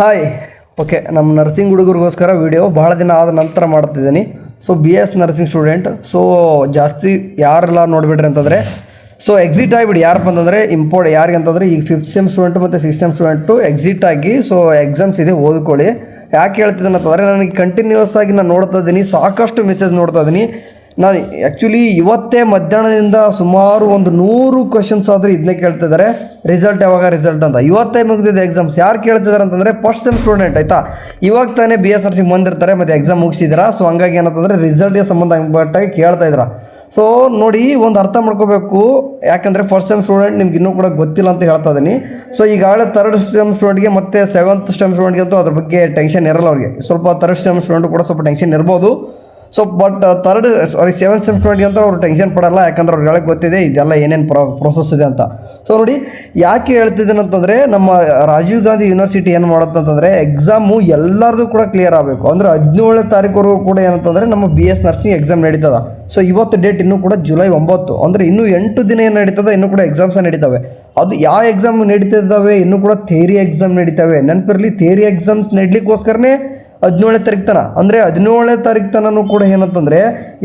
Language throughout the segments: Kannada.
ಹಾಯ್. ಓಕೆ, ನಮ್ಮ ನರ್ಸಿಂಗ್ ಹುಡುಗರಿಗೋಸ್ಕರ ವಿಡಿಯೋ ಭಾಳ ದಿನ ಆದ ನಂತರ ಮಾಡ್ತಿದ್ದೀನಿ. So BS nursing student. So ಜಾಸ್ತಿ ಯಾರೆಲ್ಲ ನೋಡಿಬಿಡ್ರಿ ಅಂತಂದರೆ ಎಕ್ಸಿಟ್ ಆಗಿಬಿಡಿ. ಯಾರಪ್ಪ ಅಂತಂದರೆ ಯಾರಿಗೆ ಅಂತಂದರೆ ಈಗ 5th ಸೆಮ್ ಸ್ಟೂಡೆಂಟು ಮತ್ತು 6th ಸೆಮ್ ಸ್ಟೂಡೆಂಟು ಎಕ್ಸಿಟ್ ಆಗಿ ಎಕ್ಸಾಮ್ಸ್ ಇದೆ, ಓದ್ಕೊಳ್ಳಿ. ಯಾಕೆ ಹೇಳ್ತಿದ್ದೀನಿ ಅಂತಂದರೆ ನನಗೆ ಕಂಟಿನ್ಯೂಸ್ ಆಗಿ ನಾನು ನೋಡ್ತಾ ಇದ್ದೀನಿ, ಸಾಕಷ್ಟು ಮೆಸೇಜ್ ನೋಡ್ತಾ ಇದ್ದೀನಿ. ನಾನು ಆ್ಯಕ್ಚುಲಿ ಇವತ್ತೇ ಮಧ್ಯಾಹ್ನದಿಂದ ಸುಮಾರು ಒಂದು 100 ಕ್ವಶನ್ಸ್ ಆದರೂ ಇದನ್ನೇ ಕೇಳ್ತಿದ್ದಾರೆ, ರಿಸಲ್ಟ್ ಅಂತ. ಇವತ್ತೇ ಮುಗಿದಿದೆ ಎಕ್ಸಾಮ್ಸ್. ಯಾರು ಕೇಳ್ತಿದ್ದಾರೆ ಅಂತಂದರೆ ಫಸ್ಟ್ ಸೆಮ್ ಸ್ಟೂಡೆಂಟ್, ಆಯಿತಾ. ಇವಾಗ ತಾನೇ BS ನರ್ಸಿಂಗ್ ಬಂದಿರ್ತಾರೆ ಮತ್ತು ಎಕ್ಸಾಮ್ ಮುಗಿಸಿದ್ದೀರಾ. ಸೊ ಹಂಗಾಗಿ ಏನಂತಂದರೆ ರಿಸಲ್ಟ್ಗೆ ಸಂಬಂಧಪಟ್ಟಾಗಿ ಕೇಳ್ತಾ ಇದ್ದೀರಾ. ಸೊ ನೋಡಿ, ಒಂದು ಅರ್ಥ ಮಾಡ್ಕೋಬೇಕು. ಯಾಕಂದರೆ ಫಸ್ಟ್ ಸೆಮ್ ಸ್ಟೂಡೆಂಟ್ ನಿಮ್ಗೆ ಇನ್ನೂ ಕೂಡ ಗೊತ್ತಿಲ್ಲ ಅಂತ ಹೇಳ್ತಾ ಇದ್ದೀನಿ. ಸೊ ಈಗಾಗಲೇ 3rd ಸೆಮ್ ಸ್ಟೂಡೆಂಟ್ಗೆ ಮತ್ತು 7th ಸೆಮ್ ಸ್ಟೂಡೆಂಟ್ಗೆ ಅಂತೂ ಅದ್ರ ಬಗ್ಗೆ ಟೆನ್ಷನ್ ಇರಲ್ಲ ಅವ್ರಿಗೆ. ಸ್ವಲ್ಪ 3rd ಸೆಮ್ ಸ್ಟೂಡೆಂಟ್ ಕೂಡ ಸ್ವಲ್ಪ ಟೆನ್ಷನ್ ಇರ್ಬೋದು. ಸೊ ಬಟ್ 7th ಸೆಮ್ ಸ್ಟೂಡೆಂಟ್ಗೆ ಅಂತ ಅವ್ರು ಟೆನ್ಷನ್ ಪಡಲ್ಲ, ಯಾಕಂದ್ರೆ ಅವ್ರಿಗೆ ಗೊತ್ತಿದೆ ಇದೆಲ್ಲ ಏನೇನು ಪ್ರೊಸೆಸ್ ಇದೆ ಅಂತ. ಸೊ ನೋಡಿ, ಯಾಕೆ ಹೇಳ್ತಿದ್ದೀನಿ ಅಂತಂದರೆ ನಮ್ಮ ರಾಜೀವ್ ಗಾಂಧಿ ಯೂನಿವರ್ಸಿಟಿ ಏನು ಮಾಡುತ್ತೆ ಅಂತಂದರೆ ಎಕ್ಸಾಮು ಎಲ್ಲರದು ಕೂಡ ಕ್ಲಿಯರ್ ಆಗಬೇಕು. ಅಂದರೆ 17ನೇ ತಾರೀಕುವರೆಗೂ ಕೂಡ ಏನಂತಂದರೆ ನಮ್ಮ BS ನರ್ಸಿಂಗ್ ಎಕ್ಸಾಮ್ ನಡೀತದೆ. ಸೊ ಇವತ್ತು ಡೇಟ್ ಇನ್ನೂ ಕೂಡ ಜುಲೈ 9, ಅಂದರೆ ಇನ್ನೂ 8 ದಿನ ಏನು ನಡೀತದೆ, ಇನ್ನೂ ಕೂಡ ಎಕ್ಸಾಮ್ಸ್ ನಡೀತವೆ. ಅದು ಯಾವ ಎಕ್ಸಾಮ್ ನಡೀತಿದ್ದಾವೆ, ಇನ್ನೂ ಕೂಡ ಥಿಯರಿ ಎಕ್ಸಾಮ್ ನಡೀತವೆ. ನೆನಪಿರಲಿ, ಥಿಯರಿ ಎಕ್ಸಾಮ್ಸ್ ನಡೀಲಿಕ್ಕೋಸ್ಕರನೇ 17ನೇ ತಾರೀಕು ತನ, ಅಂದರೆ 17ನೇ ತಾರೀಕು ತನೂ ಕೂಡ ಏನಂತಂದರೆ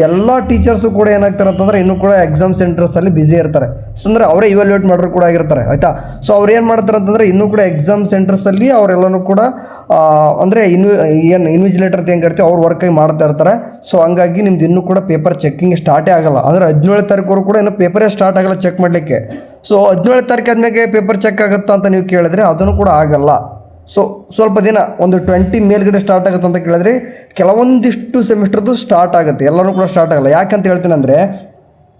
ಎಲ್ಲ ಟೀಚರ್ಸು ಕೂಡ ಏನಾಗ್ತಾರೆ ಅಂತಂದರೆ ಇನ್ನೂ ಕೂಡ ಎಕ್ಸಾಮ್ ಸೆಂಟರ್ಸಲ್ಲಿ ಬ್ಯುಸಿ ಇರ್ತಾರೆ. ಸೊ ಅಂದರೆ ಅವರೇ ಇವ್ಯಾಲ್ಯೂಯೇಟ್ ಮಾಡೋರು ಕೂಡ ಆಗಿರ್ತಾರೆ, ಆಯಿತಾ. ಸೊ ಅವ್ರು ಏನು ಮಾಡ್ತಾರೆ ಅಂತಂದರೆ ಇನ್ನೂ ಕೂಡ ಎಕ್ಸಾಮ್ ಸೆಂಟರ್ಸಲ್ಲಿ ಅವರೆಲ್ಲನೂ ಕೂಡ ಅಂದರೆ ಇನ್ವಿಜಿಲೇಟರ್ ಅಂತ ಹೆಂಗೆ ಕರಿತೀವಿ ಅವ್ರು ವರ್ಕಾಗಿ ಮಾಡ್ತಾ ಇರ್ತಾರೆ. ಸೊ ಹಂಗಾಗಿ ನಿಮ್ದು ಇನ್ನೂ ಕೂಡ ಪೇಪರ್ ಚೆಕ್ಕಿಂಗ್ ಸ್ಟಾರ್ಟೇ ಆಗಲ್ಲ. ಅಂದರೆ 17ನೇ ತಾರೀಕುವರೆಗೂ ಕೂಡ ಇನ್ನೂ ಪೇಪರೇ ಸ್ಟಾರ್ಟ್ ಆಗಲ್ಲ ಚೆಕ್ ಮಾಡಲಿಕ್ಕೆ. ಸೊ 17ನೇ ತಾರೀಕು ಆದಮೇಲೆ ಪೇಪರ್ ಚೆಕ್ ಆಗುತ್ತಾ ಅಂತ ನೀವು ಕೇಳಿದ್ರೆ ಅದನ್ನು ಕೂಡ ಆಗಲ್ಲ. ಸೊ ಸ್ವಲ್ಪ ದಿನ ಒಂದು 20 ಮೇಲ್ಗಡೆ ಸ್ಟಾರ್ಟ್ ಆಗುತ್ತೆ ಅಂತ ಕೇಳಿದ್ರೆ ಕೆಲವೊಂದಿಷ್ಟು ಸೆಮಿಸ್ಟರ್ದು ಸ್ಟಾರ್ಟ್ ಆಗುತ್ತೆ, ಎಲ್ಲರೂ ಕೂಡ ಸ್ಟಾರ್ಟ್ ಆಗಲ್ಲ. ಯಾಕಂತ ಹೇಳ್ತೀನಿ ಅಂದರೆ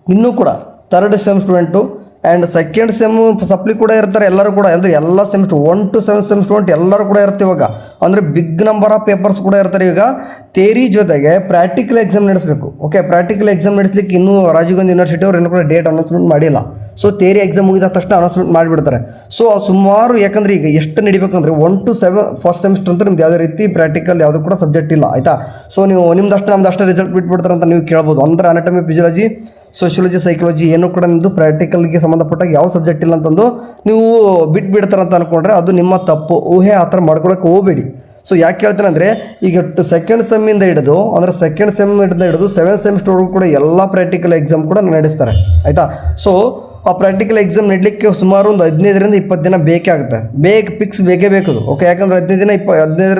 ಇನ್ನೂ ಕೂಡ 3rd sem student and 2nd sem supply ಕೂಡ ಇರ್ತಾರೆ ಎಲ್ಲರೂ ಕೂಡ. ಅಂದರೆ ಎಲ್ಲ ಸೆಮಿಸ್ಟರ್ 1 to 7 ಸೆಮ್ ಸ್ಟೂಡೆಂಟ್ ಎಲ್ಲರೂ ಕೂಡ ಇರ್ತೀವಿ ಇವಾಗ. ಅಂದರೆ ಬಿಗ್ ನಂಬರ್ ಆಫ್ ಪೇಪರ್ಸ್ ಕೂಡ ಇರ್ತಾರೆ. ಈಗ ಥಿಯರಿ ಜೊತೆಗೆ ಪ್ರಾಕ್ಟಿಕಲ್ ಎಕ್ಸಾಮ್ ನಡೆಸಬೇಕು. ಓಕೆ, ಪ್ರಾಕ್ಟಿಕಲ್ ಎಕ್ಸಾಮ್ ನಡೆಸಲಿಕ್ಕೆ ಇನ್ನೂ ರಾಜೀವ್ ಗಾಂಧಿ ಯೂನಿವರ್ಸಿಟಿ ಅವ್ರು ಇನ್ನೂ ಕೂಡ ಡೇಟ್ ಅನೌನ್ಸ್ಮೆಂಟ್ ಮಾಡಿಲ್ಲ. ಸೊ ಥಿಯರಿ ಎಕ್ಸಾಮ್ ಮುಗಿದ ತಕ್ಷಣ ಅನೌನ್ಸ್ಮೆಂಟ್ ಮಾಡಿಬಿಡ್ತಾರೆ. ಸೊ ಸುಮಾರು, ಯಾಕಂದರೆ ಈಗ ಎಷ್ಟು ನಡಿಬೇಕಂದ್ರೆ 1 to 7 ಫಸ್ಟ್ ಸೆಮಿಸ್ಟರ್ ಅಂತ ನಿಮ್ದು ಯಾವುದೇ ರೀತಿ ಪ್ರಾಕ್ಟಿಕಲ್ ಯಾವುದು ಕೂಡ ಸಬ್ಜೆಕ್ಟ್ ಇಲ್ಲ, ಆಯಿತಾ. ಸೊ ನೀವು ನಿಮ್ದಷ್ಟು ನಮ್ದಷ್ಟು ರಿಸಲ್ಟ್ ಬಿಟ್ಬಿಡ್ತಾರೆ ಅಂತ ನೀವು ಕೇಳ್ಬೋದು. ಅಂದರೆ ಅನಾಟಮಿ, ಫಿಸಿಯಾಲಜಿ, ಸೋಷಿಯಾಲಜಿ, ಸೈಕಾಲಜಿ ಏನೂ ಕೂಡ ನಿಮ್ಮದು ಪ್ರಾಕ್ಟಿಕಲ್ಗೆ ಸಂಬಂಧಪಟ್ಟಾಗ ಯಾವ ಸಬ್ಜೆಕ್ಟ್ ಇಲ್ಲ ಅಂತಂದು ನೀವು ಬಿಟ್ಬಿಡ್ತಾರೆ ಅಂತ ಅಂದ್ಕೊಂಡ್ರೆ ಅದು ನಿಮ್ಮ ತಪ್ಪು. ಊಹೆ ಆ ಥರ ಮಾಡ್ಕೊಳಕ್ಕೆ ಹೋಗಬೇಡಿ. ಸೊ ಯಾಕೆ ಹೇಳ್ತೇನೆ ಅಂದರೆ ಈಗ 2nd ಸೆಮ್ಮಿಂದ ಹಿಡಿದು, ಅಂದರೆ 2nd ಸೆಮ್ ಹಿಡಿದು 7th ಸೆಮಿಸ್ಟರ್ವರೆಗೂ ಕೂಡ ಎಲ್ಲ ಪ್ರಾಕ್ಟಿಕಲ್ ಎಕ್ಸಾಮ್ ಕೂಡ ನಡೆಸ್ತಾರೆ, ಆಯಿತಾ. ಸೊ ಆ ಪ್ರಾಕ್ಟಿಕಲ್ ಎಕ್ಸಾಮ್ ನಡಲಿಕ್ಕೆ ಸುಮಾರು ಒಂದು 15ರಿಂದ 20 ದಿನ ಬೇಕೇ ಆಗುತ್ತೆ. ಬೇಕೇ ಬೇಕದು. ಓಕೆ, ಯಾಕಂದರೆ 15ರಿಂದ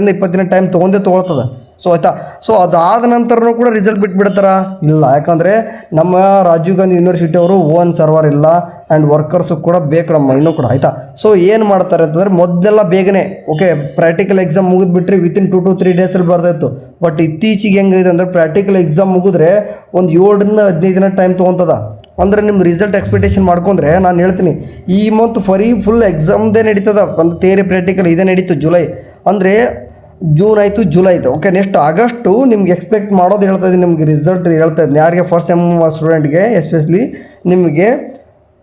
20 ದಿನ ಟೈಮ್ ತೊಗೊಳ್ತದೆ. ಸೊ ಆಯಿತಾ. ಸೊ ಅದಾದ ನಂತರನೂ ಕೂಡ ರಿಸಲ್ಟ್ ಬಿಟ್ಬಿಡ್ತಾರ? ಇಲ್ಲ, ಯಾಕಂದರೆ ನಮ್ಮ ರಾಜೀವ್ ಗಾಂಧಿ ಯೂನಿವರ್ಸಿಟಿ ಅವರು ಓನ್ ಸರ್ವರ್ ಇಲ್ಲ ಆ್ಯಂಡ್ ವರ್ಕರ್ಸು ಕೂಡ ಬೇಕು ನಮ್ಮ ಇನ್ನೂ ಕೂಡ, ಆಯಿತಾ. ಸೊ ಏನು ಮಾಡ್ತಾರೆ ಅಂತಂದರೆ ಮೊದಲೆಲ್ಲ ಬೇಗನೆ ಓಕೆ ಪ್ರಾಕ್ಟಿಕಲ್ ಎಕ್ಸಾಮ್ ಮುಗಿದ್ಬಿಟ್ರೆ ವಿತಿನ್ 2 to 3 ಡೇಸಲ್ಲಿ ಬರ್ತಾಯಿತ್ತು. ಬಟ್ ಇತ್ತೀಚೆಗೆ ಹೆಂಗಿದೆ ಅಂದರೆ ಪ್ರಾಕ್ಟಿಕಲ್ ಎಕ್ಸಾಮ್ ಮುಗಿದ್ರೆ ಒಂದು 7ರಿಂದ 15 ದಿನ ಟೈಮ್ ತೊಗೊತದ. ಅಂದರೆ ನಿಮ್ಮ ರಿಸಲ್ಟ್ ಎಕ್ಸ್ಪೆಕ್ಟೇಷನ್ ಮಾಡ್ಕೊಂಡ್ರೆ ನಾನು ಹೇಳ್ತೀನಿ, ಈ ಮಂತ್ ಫುಲ್ ಎಕ್ಸಾಮ್ದೇ ನಡೀತದ. ಒಂದು ಥಿಯರಿ ಪ್ರಾಕ್ಟಿಕಲ್ ಇದೇ ನಡೀತು ಜುಲೈ, ಅಂದರೆ ಜೂನ್ ಆಯಿತು, ಜುಲೈ ಆಯಿತು. ಓಕೆ, ನೆಕ್ಸ್ಟ್ ಆಗಸ್ಟು ನಿಮ್ಗೆ ಎಕ್ಸ್ಪೆಕ್ಟ್ ಮಾಡೋದು ಹೇಳ್ತಾ ಇದ್ದೀನಿ. ನಿಮಗೆ ರಿಸಲ್ಟ್ ಹೇಳ್ತಾ ಇದ್ದೀನಿ ಯಾರಿಗೆ ಫಸ್ಟ್ ಸೆಮ್ ಸ್ಟೂಡೆಂಟ್ಗೆ ಎಸ್ಪೆಷಲಿ ನಿಮಗೆ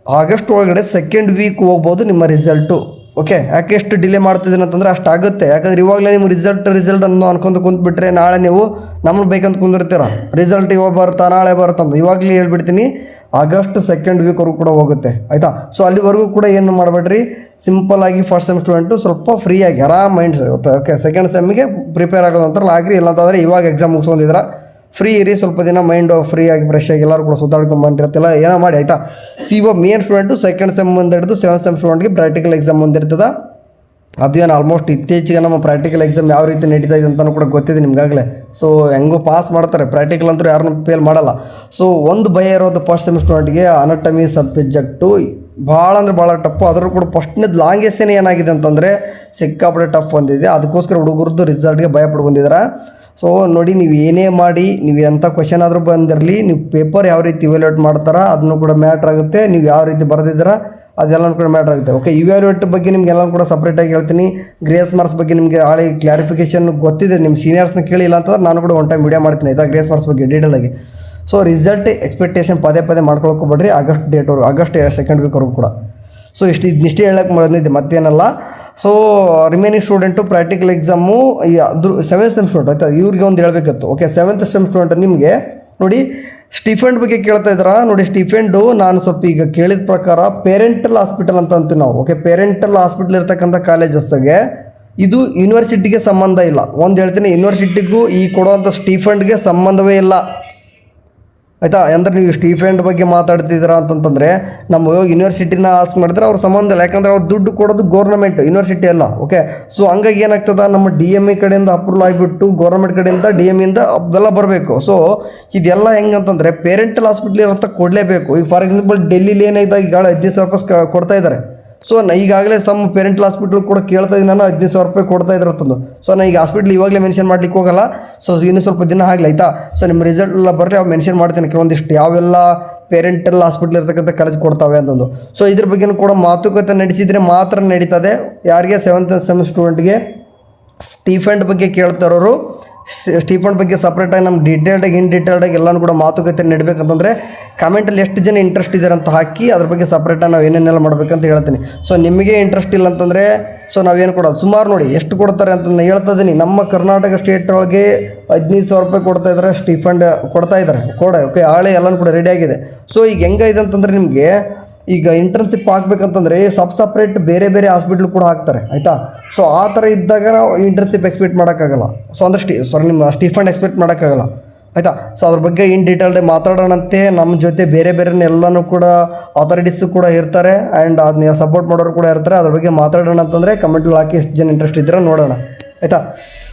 ಆಗಸ್ಟ್ ಒಳಗಡೆ 2nd ವೀಕ್ ಹೋಗ್ಬೋದು ನಿಮ್ಮ ರಿಸಲ್ಟು. ಓಕೆ, ಯಾಕೆ ಎಷ್ಟು ಡಿಲೇ ಮಾಡ್ತಿದ್ದೀನಿ ಅಂತಂದರೆ ಅಷ್ಟಾಗುತ್ತೆ. ಯಾಕಂದರೆ ಇವಾಗಲೇ ನೀವು ರಿಸಲ್ಟ್ ಅನ್ನೋ ಅನ್ಕೊಂಡು ಕುಂತ್ಬಿಟ್ರೆ ನಾಳೆ ನೀವು ನಮ್ಮನ್ನು ಬೇಕಂತ ಕುಂದಿರ್ತೀರ, ರಿಸಲ್ಟ್ ಇವಾಗ ಬರುತ್ತಾ ನಾಳೆ ಬರುತ್ತಂತ. ಇವಾಗಲೇ ಹೇಳ್ಬಿಡ್ತೀನಿ, ಆಗಸ್ಟ್ 2nd ವೀಕ್ವರೆಗೂ ಕೂಡ ಹೋಗುತ್ತೆ, ಆಯಿತಾ. ಸೊ ಅಲ್ಲಿವರೆಗೂ ಕೂಡ ಏನು ಮಾಡಬೇಡ್ರಿ, ಸಿಂಪಲ್ಲಾಗಿ ಫಸ್ಟ್ ಸೆಮ್ ಸ್ಟೂಡೆಂಟು ಸ್ವಲ್ಪ ಫ್ರೀಯಾಗಿ ಆರಾಮ್ ಮೈಂಡ್. ಓಕೆ, 2nd ಸೆಮ್ಮಿಗೆ ಪ್ರಿಪೇರ್ ಆಗೋದು ಅಂತಾರಲ್ಲ ಆಗ್ರಿ. ಇಲ್ಲಾಂತಂದರೆ ಇವಾಗ ಎಕ್ಸಾಮ್ ಮುಗಿಸ್ಕೊಂಡಿದ್ರೆ ಫ್ರೀ ಇರಿ, ಸ್ವಲ್ಪ ದಿನ ಮೈಂಡು ಫ್ರೀಯಾಗಿ ಫ್ರೆಶ್ ಆಗಿ ಎಲ್ಲರೂ ಕೂಡ ಸುತ್ತಾಡ್ಕೊಂಡ್ಬಂದಿರ್ತಿಲ್ಲ, ಏನೋ ಮಾಡಿ, ಆಯಿತಾ. ಮೇನ್ ಸ್ಟೂಡೆಂಟು 2nd ಸೆಮ್ ಮುಂದೆ ಹಿಡಿದು 7th ಸೆಮ್ ಸ್ಟೂಡೆಂಟ್ಗೆ ಪ್ರಾಕ್ಟಿಕಲ್ ಎಕ್ಸಾಮ್ ಮುಂದಿರ್ತದೆ. ಅದೇನು ಆಲ್ಮೋಸ್ಟ್ ಇತ್ತೀಚೆಗೆ ನಮ್ಮ ಪ್ರಾಕ್ಟಿಕಲ್ ಎಕ್ಸಾಮ್ ಯಾವ ರೀತಿ ನಡೀತಾ ಇದೆ ಅಂತಲೂ ಕೂಡ ಗೊತ್ತಿದೆ ನಿಮಗಾಗಲೇ. ಸೊ ಹೆಂಗೋ ಪಾಸ್ ಮಾಡ್ತಾರೆ, ಪ್ರಾಕ್ಟಿಕಲ್ ಅಂತೂ ಯಾರನ್ನೂ ಫೇಲ್ ಮಾಡಲ್ಲ. ಸೊ ಒಂದು ಭಯ ಇರೋದು ಫಸ್ಟ್ ಸೆಮ್ ಸ್ಟೂಡೆಂಟ್ಗೆ ಅನಾಟಮಿ ಸಬ್ಜೆಕ್ಟು ಭಾಳ ಅಂದರೆ ಭಾಳ ಟಫು. ಅದರಲ್ಲೂ ಕೂಡ ಫಸ್ಟ್ನೇದು ಲಾಂಗೆಸ್ಟೇ ಏನಾಗಿದೆ ಅಂತಂದರೆ ಸಿಕ್ಕಾಪಟ್ಟೆ ಟಫ್ ಬಂದಿದೆ. ಅದಕ್ಕೋಸ್ಕರ ಹುಡುಗರದ್ದು ರಿಸಲ್ಟ್ಗೆ ಭಯ ಪಡ್ಕೊಂಡಿದ್ದಾರೆ. ಸೊ ನೋಡಿ, ನೀವು ಏನೇ ಮಾಡಿ, ನೀವು ಎಂಥ ಕ್ವೆಶನ್ ಆದರೂ ಬಂದಿರಲಿ, ನೀವು ಪೇಪರ್ ಯಾವ ರೀತಿ ಇವ್ಯಾಲ್ಯೂಯೇಟ್ ಮಾಡ್ತಾರ ಅದನ್ನು ಕೂಡ ಮ್ಯಾಟ್ರ್ ಆಗುತ್ತೆ. ನೀವು ಯಾವ ರೀತಿ ಬರೆದಿದ್ದೀರಾ ಅದೆಲ್ಲನೂ ಕೂಡ ಮ್ಯಾಟ್ರ್ ಆಗುತ್ತೆ. ಓಕೆ, ಇವ್ಯಾಲ್ಯೂಯೇಟ್ ಬಗ್ಗೆ ನಿಮ್ಗೆ ಎಲ್ಲನೂ ಕೂಡ ಸಪ್ರೇಟಾಗಿ ಹೇಳ್ತೀನಿ. ಗ್ರೇಸ್ ಮಾರ್ಕ್ಸ್ ಬಗ್ಗೆ ನಿಮಗೆ ಆಳಿ ಕ್ಲಾರಿಫಿಕೇಷನ್ ಗೊತ್ತಿದೆ, ನಿಮ್ಮ ಸೀನಿಯರ್ಸ್ನ ಕೇಳಿಲ್ಲ ಅಂತಂದ್ರೆ ನಾನು ಕೂಡ ಒನ್ ಟೈಮ್ ವಿಡಿಯೋ ಮಾಡ್ತೀನಿ, ಆಯಿತಾ, ಗ್ರೇಸ್ ಮಾರ್ಕ್ಸ್ ಬಗ್ಗೆ ಡೀಟೇಲಾಗಿ. ಸೊ ರಿಸಲ್ಟ್ ಎಕ್ಸ್ಪೆಕ್ಟೇಷನ್ ಪದೇ ಮಾಡ್ಕೊಳ್ಕೊಬೇಡ್ರಿ. ಆಗಸ್ಟ್ 2nd ವೀಕ್ವರೆಗೂ ಕೂಡ. ಸೊ ಇಷ್ಟೇ ಹೇಳಕ್ಕೆ ಬಂದಿದ್ದೆ, ಮತ್ತೇನಲ್ಲ. So remaining student practical exam 7th sem student, ಆಯಿತಾ, ಇವ್ರಿಗೆ ಒಂದು ಹೇಳಬೇಕಿತ್ತು. ಓಕೆ, 7th ಸೆಮ್ ಸ್ಟೂಡೆಂಟ್ ನಿಮಗೆ ನೋಡಿ ಸ್ಟಿಫೆಂಡ್ ಬಗ್ಗೆ ಕೇಳ್ತಾ ಇದ್ದೀರಾ. ನೋಡಿ, ಸ್ಟಿಫೆಂಡು ನಾನು ಸ್ವಲ್ಪ ಈಗ ಕೇಳಿದ ಪ್ರಕಾರ ಪೇರೆಂಟಲ್ ಹಾಸ್ಪಿಟಲ್ ಅಂತ ಅಂತೀವಿ ನಾವು. ಓಕೆ, ಪೇರೆಂಟಲ್ ಹಾಸ್ಪಿಟಲ್ ಇರ್ತಕ್ಕಂಥ ಕಾಲೇಜಸ್ಗೆ ಇದು ಯೂನಿವರ್ಸಿಟಿಗೆ ಸಂಬಂಧ ಇಲ್ಲ. ಒಂದು ಹೇಳ್ತೀನಿ, ಯೂನಿವರ್ಸಿಟಿಗೂ ಈ ಕೊಡುವಂಥ ಸ್ಟೀಫಂಡ್ಗೆ ಸಂಬಂಧವೇ ಇಲ್ಲ ಆಯಿತಾ. ಅಂದರೆ ನೀವು ಸ್ಟೀಫಂಡ್ ಬಗ್ಗೆ ಮಾತಾಡ್ತಿದ್ದೀರಾ ಅಂತಂತಂದರೆ ನಮ್ಮ ಯೂನಿವರ್ಸಿಟಿನ ಆಸ್ಕ್ ಮಾಡಿದ್ರೆ ಅವ್ರ ಸಂಬಂಧ ಇಲ್ಲ, ಯಾಕಂದರೆ ಅವ್ರು ದುಡ್ಡು ಕೊಡೋದು ಗೌರ್ಮೆಂಟ್, ಯೂನಿವರ್ಸಿಟಿ ಅಲ್ಲ. ಓಕೆ, ಸೊ ಹಂಗಾಗಿ ಏನಾಗ್ತದೆ, ನಮ್ಮ DME ಕಡೆಯಿಂದ ಅಪ್ರೂವಲ್ ಆಗಿಬಿಟ್ಟು ಗೌರ್ಮೆಂಟ್ ಕಡೆಯಿಂದ DME ಇಂದ ಅವೆಲ್ಲ ಬರಬೇಕು. ಸೊ ಇದೆಲ್ಲ ಹೆಂಗಂತಂದರೆ ಪೇರೆಂಟಲ್ ಹಾಸ್ಪಿಟ್ಲ್ ಅಂತ ಕೊಡಲೇಬೇಕು. ಈಗ ಫಾರ್ ಎಕ್ಸಾಂಪಲ್ ಡೆಲ್ಲಿಲಿ ಏನಾಯ್ತು, ಈಗ 15,000 ರೂಪಾಯಿ ಕೊಡ್ತಾ ಇದ್ದಾರೆ. ಸೊ ಈಗಾಗಲೇ ಸಮ್ ಪೇರೆಂಟಲ್ ಹಾಸ್ಪಿಟ್ಲ್ ಕೂಡ ಕೇಳ್ತಾ ಇದ್ದೀನಿ ನಾನು, 15,000 ರೂಪಾಯಿ ಕೊಡ್ತಾ ಇದ್ದಾರೆ ಅಂತಂದು. ಸೊ ನಾನು ಈಗ ಹಾಸ್ಪಿಟ್ಲ್ ಇವಾಗಲೇ ಮೆನ್ಷನ್ ಮಾಡ್ಲಿಕ್ಕೆ ಹೋಗಲ್ಲ. ಸೊ ಇನ್ನೂ ಸ್ವಲ್ಪ ದಿನ ಆಗಲಿ ಆಯಿತಾ. ಸೊ ನಿಮ್ಮ ರಿಸಲ್ಟ್ ಎಲ್ಲ ಬರಲಿ, ಅವು ಮೆನ್ಷನ್ ಮಾಡ್ತೀನಿ ಕೆಲವೊಂದಿಷ್ಟು ಯಾವೆಲ್ಲ ಪೇರೆಂಟಲ್ ಹಾಸ್ಪಿಟ್ಲ್ ಇರ್ತಕ್ಕಂಥ ಕಾಲೇಜ್ ಕೊಡ್ತಾವೆ ಅಂತಂದು. ಸೊ ಇದ್ರ ಬಗ್ಗೆನೂ ಕೂಡ ಮಾತುಕತೆ ನಡೆಸಿದರೆ ಮಾತ್ರ ನಡೀತದೆ. ಯಾರಿಗೆ 7th ಸೆಮ್ ಸ್ಟೂಡೆಂಟ್ಗೆ ಸ್ಟೀಫಂಡ್ ಬಗ್ಗೆ ಕೇಳ್ತಾರೋರು ಸ್ಟೀಫಂಡ್ ಬಗ್ಗೆ ಸಪ್ರೇಟಾಗಿ ನಮ್ಮ ಡೀಟೇಲ್ಡಾಗಿ ಎಲ್ಲನೂ ಕೂಡ ಮಾತುಕತೆ ನಡಬೇಕಂತಂದರೆ ಕಮೆಂಟಲ್ಲಿ ಎಷ್ಟು ಜನ ಇಂಟ್ರೆಸ್ಟ್ ಇದ್ದಾರೆ ಅಂತ ಹಾಕಿ ಅದ್ರ ಬಗ್ಗೆ ಸಪ್ರೇಟಾಗಿ ನಾವು ಏನೇನೆಲ್ಲ ಮಾಡ್ಬೇಕಂತ ಹೇಳ್ತೀನಿ. ಸೊ ನಿಮಗೆ ಇಂಟ್ರೆಸ್ಟ್ ಇಲ್ಲ ಅಂತಂದರೆ ಸೊ ನಾವೇನು ಕೊಡೋದು, ಸುಮಾರು ನೋಡಿ ಎಷ್ಟು ಕೊಡ್ತಾರೆ ಅಂತ ನಾನು ಹೇಳ್ತಾ ಇದ್ದೀನಿ. ನಮ್ಮ ಕರ್ನಾಟಕ ಸ್ಟೇಟ್ ಒಳಗೆ 15,000 ರೂಪಾಯಿ ಕೊಡ್ತಾ ಇದ್ದಾರೆ, ಸ್ಟೀಫಂಡ್ ಕೊಡ್ತಾ ಇದ್ದಾರೆ. ಓಕೆ, ಆಳೆ ಎಲ್ಲನೂ ಕೂಡ ರೆಡಿ ಆಗಿದೆ. ಸೊ ಈಗ ಹೆಂಗಿದೆ ಅಂತಂದರೆ ನಿಮಗೆ ಈಗ ಇಂಟರ್ನ್ಶಿಪ್ ಹಾಕ್ಬೇಕಂತಂದರೆ ಸಪ್ರೇಟ್ ಬೇರೆ ಬೇರೆ ಹಾಸ್ಪಿಟ್ಲ್ ಕೂಡ ಹಾಕ್ತಾರೆ ಆಯಿತಾ. ಸೊ ಆ ಥರ ಇದ್ದಾಗ ನಾವು ಇಂಟರ್ನ್ಶಿಪ್ ಎಕ್ಸ್ಪೆಕ್ಟ್ ಮಾಡೋಕ್ಕಾಗಲ್ಲ. ಸೊ ಅಂದರೆ ನಿಮ್ಮ ಸ್ಟೀಫಂಡ್ ಎಕ್ಸ್ಪೆಕ್ಟ್ ಮಾಡೋಕ್ಕಾಗಲ್ಲ ಆಯಿತಾ. ಸೊ ಅದ್ರ ಬಗ್ಗೆ ಇನ್ ಡೀಟೇಲ್ಡ್ ಮಾತಾಡೋಣಂತೆ. ನಮ್ಮ ಜೊತೆ ಬೇರೆ ಎಲ್ಲನೂ ಕೂಡ ಅಥಾರಿಟೀಸು ಕೂಡ ಇರ್ತಾರೆ ಆ್ಯಂಡ್ ಅದನ್ನ ಸಪೋರ್ಟ್ ಮಾಡೋರು ಕೂಡ ಇರ್ತಾರೆ. ಅದ್ರ ಬಗ್ಗೆ ಮಾತಾಡೋಣ ಅಂತಂದರೆ ಕಮೆಂಟಲ್ಲಿ ಹಾಕಿ ಎಷ್ಟು ಜನ ಇಂಟ್ರೆಸ್ಟ್ ಇದ್ದರೆ ನೋಡೋಣ ಆಯಿತಾ.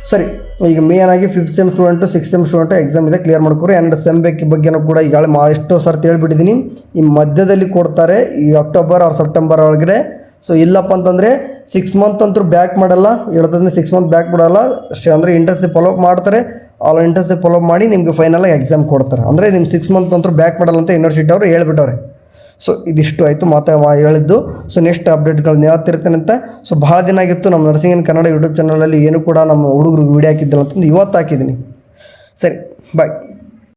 ಸರಿ, ಈಗ ಮೇನ್ ಆಗಿ 5th sem student 6th sem student exam ಇದೆ, ಕ್ಲಿಯರ್ ಮಾಡ್ಕೊರಿ. ಆ್ಯಂಡ್ ಸೆಮ್ ಬಗ್ಗೆನೂ ಕೂಡ ಈಗಾಗಲೇ ಎಷ್ಟೋ ಸರ್ತಿ ಹೇಳ್ಬಿಟ್ಟಿದ್ದೀನಿ. ಈ ಮಧ್ಯದಲ್ಲಿ ಕೊಡ್ತಾರೆ, ಈ ಅಕ್ಟೋಬರ್ ಆರ್ ಸೆಪ್ಟೆಂಬರ್ ಒಳಗಡೆ. ಸೊ ಇಲ್ಲಪ್ಪ ಅಂತಂದರೆ 6 ಮಂತ್ ಅಂತೂ ಬ್ಯಾಕ್ ಮಾಡಲ್ಲ, ಹೇಳ್ತಂದ್ರೆ 6 ಮಂತ್ ಬ್ಯಾಕ್ ಬಿಡಲ್ಲ. ಅಂದರೆ ಇಂಟರ್ನ್ಶಿಪ್ ಫಾಲೋಅಪ್ ಮಾಡ್ತಾರೆ, ಇಂಟರ್ನ್ಶಿಪ್ ಫಾಲೋಅಪ್ ಮಾಡಿ ನಿಮಗೆ ಫೈನಲಾಗಿ ಎಕ್ಸಾಮ್ ಕೊಡ್ತಾರೆ. ಅಂದರೆ ನಿಮ್ಮ 6 ಮಂತ್ ಅಂತೂ ಬ್ಯಾಕ್ ಮಾಡಲ್ಲ ಅಂತ ಯೂನಿವರ್ಸಿಟಿ ಅವರು ಹೇಳ್ಬಿಟ್ಟವ್ರೆ. ಸೊ ಇದಿಷ್ಟು ಆಯಿತು ಹೇಳಿದ್ದು. ಸೊ ನೆಕ್ಸ್ಟ್ ಅಪ್ಡೇಟ್ಗಳನ್ನ ಹೇಳ್ತಿರ್ತೇನೆ ಅಂತ. ಸೊ ಭಾಳ ದಿನ ಆಗಿತ್ತು ನಮ್ಮ ನರ್ಸಿಂಗ್ ಇನ್ ಕನ್ನಡ ಯೂಟ್ಯೂಬ್ ಚಾನಲಲ್ಲಿ ಏನು ಕೂಡ ನಮ್ಮ ಹುಡುಗರಿಗೆ ವೀಡಿಯೋ ಹಾಕಿದ್ದಿಲ್ಲ ಅಂತಂದು ಇವತ್ತು ಹಾಕಿದ್ದೀನಿ. ಸರಿ, ಬಾಯ್.